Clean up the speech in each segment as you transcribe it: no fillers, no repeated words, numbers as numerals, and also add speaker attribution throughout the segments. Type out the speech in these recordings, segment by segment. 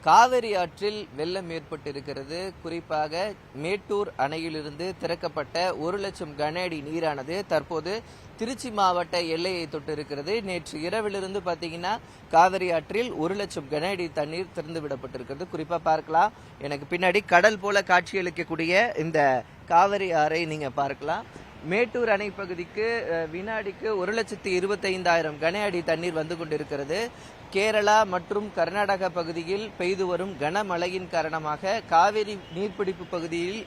Speaker 1: காவிரி ஆற்றில் வெள்ளம் ஏற்பட்டிருக்கிறது. குறிப்பாக மேட்டூர் அணையிலிருந்து திறக்கப்பட்ட 1,00,000 கன அடி நீரானது தற்போது திருச்சி மாவட்ட எல்லையை தொட்டிருக்கிறது. நேற்று இரவிலிருந்து பாத்தீங்கன்னா காவிரி ஆற்றில் 1,00,000 கன அடி தண்ணீர் திறந்து விடப்பட்டிருக்கிறது. குறிப்பா பார்க்கலாம், எனக்கு பின்னாடி கடல் போல காட்சியளிக்கக்கூடிய இந்த காவிரி ஆறை நீங்க பார்க்கலாம். மேட்டூர் அணை பகுதிக்கு வினாடிக்கு 1,25,000 கன அடி தண்ணீர் வந்து கொண்டிருக்கிறது. கேரளா மற்றும் கர்நாடக பகுதியில் பெய்து வரும் கனமழையின் காரணமாக காவிரி நீர்பிடிப்பு பகுதியில்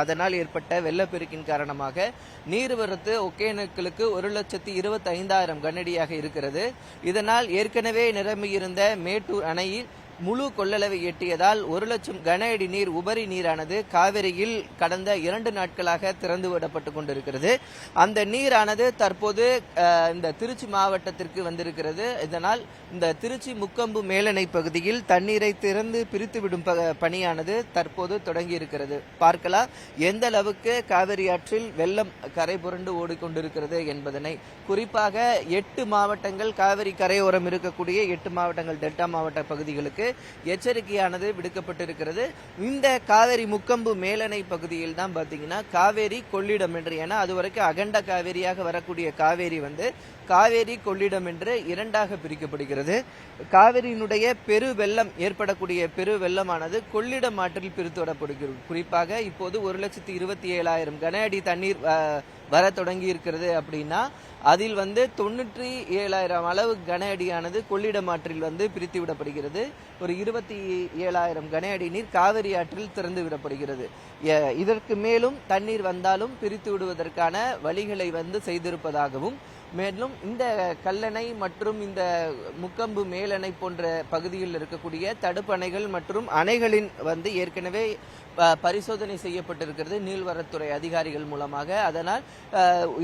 Speaker 1: அதனால் ஏற்பட்ட வெள்ளப்பெருக்கின் காரணமாக நீர்வரத்து ஒகேனக்கலுக்கு 1,25,000 கனஅடியாக இருக்கிறது. இதனால் ஏற்கனவே நிரம்பியிருந்த மேட்டூர் அணையில் முழு கொள்ளளவை எட்டியதால் 1,00,000 கன அடி நீர் உபரி நீரானது காவிரியில் கடந்த 2 நாட்களாக திறந்து விடப்பட்டுக் கொண்டிருக்கிறது. அந்த நீரானது தற்போது இந்த திருச்சி மாவட்டத்திற்கு வந்திருக்கிறது. இதனால் இந்த திருச்சி முக்கொம்பு மேலணை பகுதியில் தண்ணீரை திறந்து பிரித்துவிடும் பணியானது தற்போது தொடங்கி இருக்கிறது. பார்க்கலாம் எந்த அளவுக்கு காவிரி ஆற்றில் வெள்ளம் கரை புரண்டு ஓடிக்கொண்டிருக்கிறது என்பதனை. குறிப்பாக 8 மாவட்டங்கள், காவிரி கரையோரம் இருக்கக்கூடிய 8 மாவட்டங்கள், டெல்டா மாவட்ட பகுதிகளுக்கு எச்சரிக்கையானது விடுக்கப்பட்டிருக்கிறது. இந்த காவேரி முக்கொம்பு மேலணை பகுதியில் தான் பாத்தீங்கன்னா காவேரி கொள்ளிடம் என்று, ஏன்னா அதுவரைக்கும் அகண்ட காவேரியாக வரக்கூடிய காவேரி காவேரி கொள்ளிடம் என்று 2ஆக பிரிக்கப்படுகிறது. காவிரியினுடைய பெரு வெள்ளம் ஏற்படக்கூடிய பெரு வெள்ளமானது கொள்ளிடம் ஆற்றில் பிரித்து விடப்படுகிறது. குறிப்பாக இப்போது 1,27,000 கன அடி தண்ணீர் வர தொடங்கி இருக்கிறது. அப்படின்னா அதில் 97,000 அளவு கன அடியானது கொள்ளிடம் ஆற்றில் பிரித்து விடப்படுகிறது. ஒரு 27,000 கன அடி நீர் காவிரி ஆற்றில் திறந்து விடப்படுகிறது. இதற்கு மேலும் தண்ணீர் வந்தாலும் பிரித்து விடுவதற்கான வழிகளை செய்திருப்பதாகவும், மேலும் இந்த கல்லணை மற்றும் இந்த முக்கொம்பு மேலணை போன்ற பகுதியில் இருக்கக்கூடிய தடுப்பணைகள் மற்றும் அணைகளின் ஏற்கனவே பரிசோதனை செய்யப்பட்டிருக்கிறது நீர்வரத்துறை அதிகாரிகள் மூலமாக. அதனால்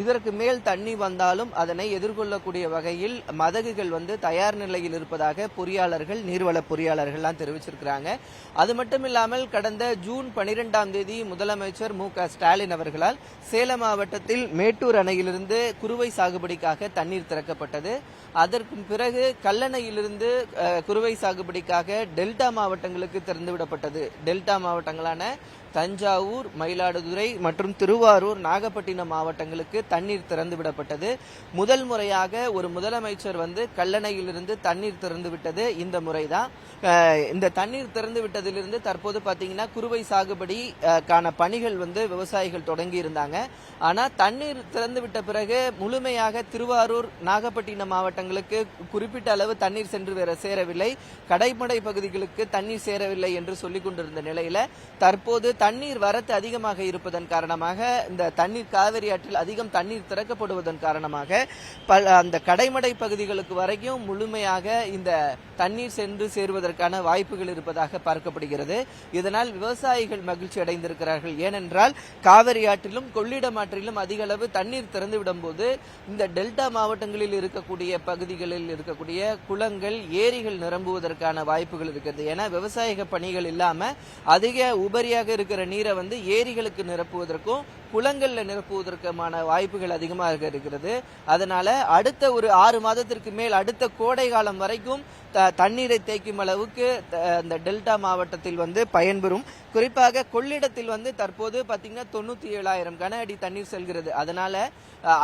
Speaker 1: இதற்கு மேல் தண்ணி வந்தாலும் அதனை எதிர்கொள்ளக்கூடிய வகையில் மதகுகள் தயார் நிலையில் இருப்பதாக பொறியாளர்கள், நீர்வள பொறியாளர்கள்லாம் தெரிவிச்சிருக்கிறாங்க. அது மட்டும் இல்லாமல் கடந்த ஜூன் 12ஆம் தேதி முதலமைச்சர் மு.க.ஸ்டாலின் அவர்களால் சேலம் மாவட்டத்தில் மேட்டூர் அணையிலிருந்து குறுவை சாகுபடிக்காக தண்ணீர் திறக்கப்பட்டது. அதற்கு பிறகு கல்லணையிலிருந்து குறுவை சாகுபடிக்காக டெல்டா மாவட்டங்களுக்கு திறந்துவிடப்பட்டது. டெல்டா மாவட்டங்களான தஞ்சாவூர், மயிலாடுதுறை மற்றும் திருவாரூர், நாகப்பட்டினம் மாவட்டங்களுக்கு தண்ணீர் திறந்து விடப்பட்டது. முதல் முறையாக ஒரு முதலமைச்சர் கல்லணையிலிருந்து தண்ணீர் திறந்து விட்டது இந்த முறைதான். இந்த தண்ணீர் திறந்து விட்டதிலிருந்து தற்போது பாத்தீங்கன்னா குறுவை சாகுபடிக்கான பணிகள் விவசாயிகள் தொடங்கி இருந்தாங்க. ஆனா தண்ணீர் திறந்து விட்ட பிறகு முழுமையாக திருவாரூர், நாகப்பட்டினம் மாவட்டங்களுக்கு குறிப்பிட்ட அளவு தண்ணீர் சென்று சேரவில்லை, கடைமடை பகுதிகளுக்கு தண்ணீர் சேரவில்லை என்று சொல்லிக் கொண்டிருந்த நிலையில தற்போது தண்ணீர் வரத்து அதிகமாக இருப்பதன் காரணமாக, இந்த தண்ணீர் காவிரி ஆற்றில் அதிகம் தண்ணீர் திறக்கப்படுவதன் காரணமாக அந்த கடைமடை பகுதிகளுக்கு வரைக்கும் முழுமையாக இந்த தண்ணீர் சென்று சேருவதற்கான வாய்ப்புகள் இருப்பதாக பார்க்கப்படுகிறது. இதனால் விவசாயிகள் மகிழ்ச்சி அடைந்திருக்கிறார்கள். ஏனென்றால் காவிரி ஆற்றிலும் கொள்ளிடம் ஆற்றிலும் அதிக அளவு தண்ணீர் திறந்துவிடும் போது இந்த டெல்டா மாவட்டங்களில் இருக்கக்கூடிய பகுதிகளில் இருக்கக்கூடிய குளங்கள், ஏரிகள் நிரம்புவதற்கான வாய்ப்புகள் இருக்கிறது. ஏன்னா விவசாய பணிகள் இல்லாம அதிக உபரியாக இருக்கிற நீரை ஏரிகளுக்கு நிரப்புவதற்கும் குளங்கள்ல நிரப்புவதற்குமான வாய்ப்புகள் அதிகமாக இருக்கிறது. அதனால அடுத்த ஒரு 6 மாதத்திற்கு மேல், அடுத்த கோடை காலம் வரைக்கும் தண்ணீரை தேய்க்கும் அளவுக்கு இந்த டெல்டா மாவட்டத்தில் பயன்பெறும். குறிப்பாக கொள்ளிடத்தில் தற்போது பாத்தீங்கன்னா 97,000 கன அடி தண்ணீர் செல்கிறது. அதனால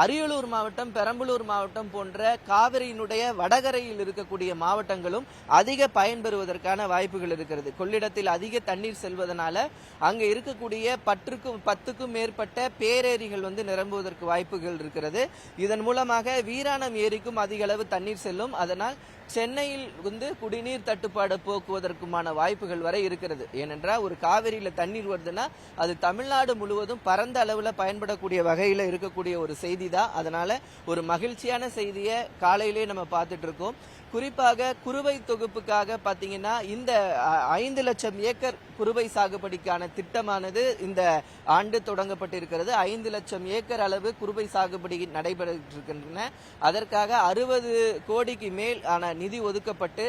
Speaker 1: அரியலூர் மாவட்டம், பெரம்பலூர் மாவட்டம் போன்ற காவிரியினுடைய வடகரையில் இருக்கக்கூடிய மாவட்டங்களும் அதிக பயன்பெறுவதற்கான வாய்ப்புகள் இருக்கிறது. கொள்ளிடத்தில் அதிக தண்ணீர் செல்வதனால அங்க இருக்கக்கூடிய 10க்கும் மேற்பட்ட பேரேரிகள் நிரம்புவதற்கு வாய்ப்புகள் இருக்கிறது. இதன் மூலமாக வீராணம் ஏரிக்கும் அதிக அளவு தண்ணீர் செல்லும். அதனால் சென்னையில் குடிநீர் தட்டுப்பாடு போக்குவதற்குமான வாய்ப்புகள் வரை இருக்கிறது. ஏனென்றால் ஒரு காவிரியில தண்ணீர் வருதுன்னா அது தமிழ்நாடு முழுவதும் பரந்த அளவுல பயன்படக்கூடிய வகையில இருக்கக்கூடிய ஒரு செய்தி தான். அதனால ஒரு மகிழ்ச்சியான செய்தியை காலையிலே நம்ம பார்த்துட்டு இருக்கோம். குறிப்பாக குறுவை தொகுப்புக்காக பாத்தீங்கன்னா இந்த 5 லட்சம் ஏக்கர் குறுவை சாகுபடிக்கான திட்டமானது இந்த ஆண்டு தொடங்கப்பட்டிருக்கிறது. 5 லட்சம் ஏக்கர் அளவு குறுவை சாகுபடி நடைபெற்றிருக்கின்றன. அதற்காக 60 கோடிக்கு மேல் ஆன நிதி ஒதுக்கப்பட்டு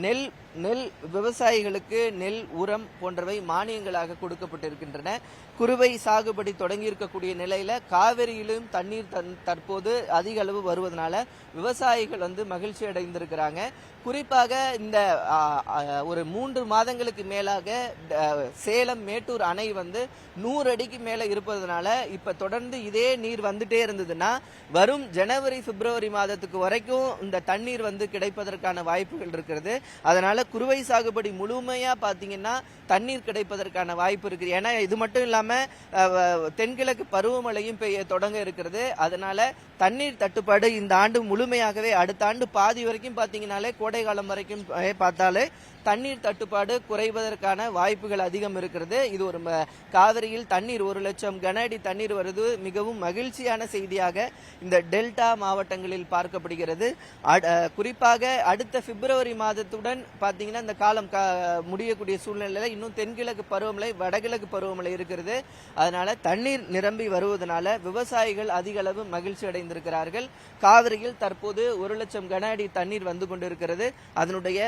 Speaker 1: நெல் நெல் விவசாயிகளுக்கு நெல் உரம் போன்றவை மானியங்களாக கொடுக்கப்பட்டிருக்கின்றன. குறுவை சாகுபடி தொடங்கி இருக்கக்கூடிய நிலையில காவிரியிலும் தண்ணீர் தற்போது அதிக அளவு வருவதனால விவசாயிகள் மகிழ்ச்சி அடைந்திருக்கிறாங்க. குறிப்பாக இந்த ஒரு 3 மாதங்களுக்கு மேலாக சேலம் மேட்டூர் அணை 100 அடிக்கு மேல இருப்பதனால இப்ப தொடர்ந்து இதே நீர் வந்துட்டே இருந்ததுன்னா வரும் ஜனவரி பிப்ரவரி மாதத்துக்கு வரைக்கும் இந்த தண்ணீர் கிடைப்பதற்கான வாய்ப்புகள் இருக்கிறது. அதனால குறுவை சாகுபடி முழுமையா பாத்தீங்கன்னா தண்ணீர் கிடைப்பதற்கான வாய்ப்பு இருக்கு. ஏன்னா இது மட்டும் இல்லாம தென்கிழக்கு பருவமழையும் பெய்ய தொடங்க இருக்கிறது. அதனால தண்ணீர் தட்டுப்பாடு இந்த ஆண்டு முழுமையாகவே அடுத்த ஆண்டு பாதி வரைக்கும் பாத்தீங்கன்னாலே கோடை காலம் வரைக்கும் பார்த்தாலே தண்ணீர் தட்டுப்பாடு குறைவதற்கான வாய்ப்புகள் அதிகம் இருக்கிறது. இது ஒரு காவிரியில் தண்ணீர் 1 லட்சம் கன அடி தண்ணீர் வருவது மிகவும் மகிழ்ச்சியான செய்தியாக இந்த டெல்டா மாவட்டங்களில் பார்க்கப்படுகிறது. குறிப்பாக அடுத்த பிப்ரவரி மாதத்துடன் பாத்தீங்கன்னா இந்த காலம் முடியக்கூடிய சூழ்நிலையில இன்னும் தென்கிழக்கு பருவமழை வடகிழக்கு பருவமழை இருக்கிறது. அதனால தண்ணீர் நிரம்பி வருவதனால விவசாயிகள் அதிக அளவு மகிழ்ச்சி அடைந்திருக்கிறார்கள். காவிரியில் தற்போது 1 லட்சம் கன அடி தண்ணீர் வந்து கொண்டிருக்கிறது. அதனுடைய